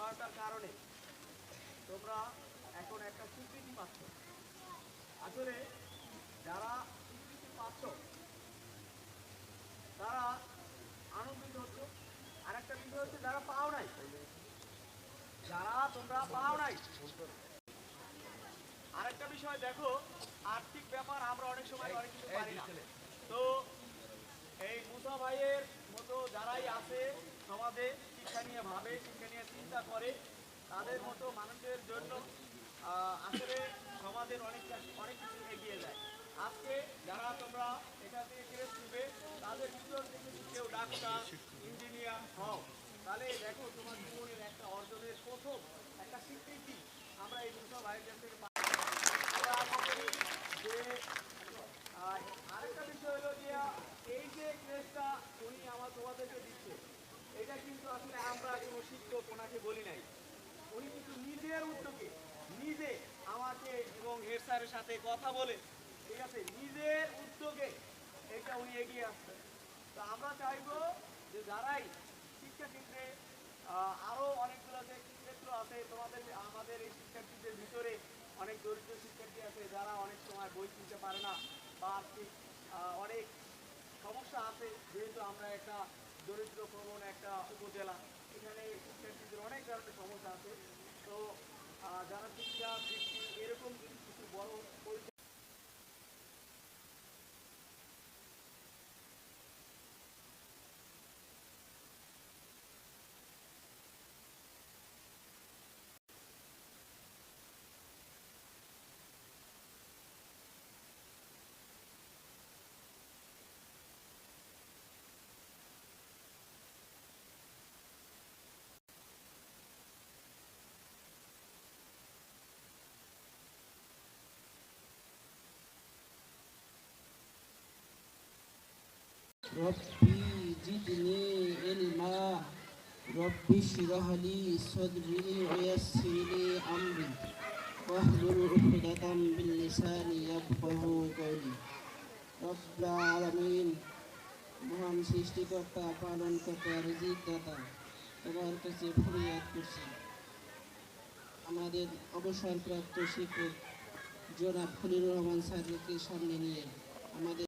হওয়াটার কারণে তোমরা এখন একটা স্বীকৃতি পাচ্ছ। আসলে যারা স্বীকৃতি পাচ্ছ তারা আনন্দিত হচ্ছে। আরেকটা বিষয় হচ্ছে যারা পাও নাই, তোমরা পাও নাই। আরেকটা বিষয় দেখো, আর্থিক ব্যাপার আমরা অনেক সময় অনেক কিছু পারি না। তো এই মুসা ভাইয়ের মতো যারাই আছে সমাজে শিক্ষা নিয়ে ভাবে, শিক্ষা নিয়ে চিন্তা করে, তাদের মতো মানুষের জন্য আসলে সমাজের অনেক কিছু এগিয়ে যায়। আজকে যারা তোমরা এখান থেকে ক্রেস নিবে তাদের ভিতর থেকে কেউ ডাক্তার, ইঞ্জিনিয়ার হও, তাহলে দেখো তোমার জীবনের একটা অর্জনের প্রথম একটা স্বীকৃতি আমরা এই মুসা ভাইয়ের কাছ থেকে পাই। আমরা আশা করি যে আরেকটা বিষয় হলো যে এই যে ক্রেসটা উনি তোমাদেরকে দিচ্ছে, এটা কিন্তু আসলে আমরা কোনো শিক্ষক ওনাকে বলি নাই। উনি কিন্তু নিজের উদ্যোগে নিজে আমাকে এবং হেড স্যারের সাথে কথা বলে, ঠিক আছে, নিজের উদ্যোগে এটা উনি এগিয়ে আসছেন। তো আমরা চাইবো যে যারাই শিক্ষাক্ষেত্রে আরও অনেকগুলো যে ক্ষেত্র আছে তোমাদের, আমাদের এই শিক্ষার্থীদের ভিতরে অনেক দরিদ্র শিক্ষার্থী আছে যারা অনেক সময় বই কিনতে পারে না বা আর্থিক অনেক সমস্যা আছে। যেহেতু আমরা একটা দরিদ্র প্রবণ একটা উপজেলা, এখানে শিক্ষার্থীদের অনেক ধরনের সমস্যা আছে। তো যারা শিক্ষা বৃত্তি এরকম কিছু বড় পরীক্ষা ربي زدني علما رب اشرح لي صدري ويسر لي أمري واحلل عقدة من لساني يفقهوا قولي رب العالمين মহান সৃষ্টিকর্তা, পালনকর্তা, রিজিকদাতা, তোমার কাছে ফরিয়াদ করছি আমাদের অবসরপ্রাপ্ত শিক্ষক জনাব খলিলুর রহমান স্যারকে সামনে নিয়ে আমাদের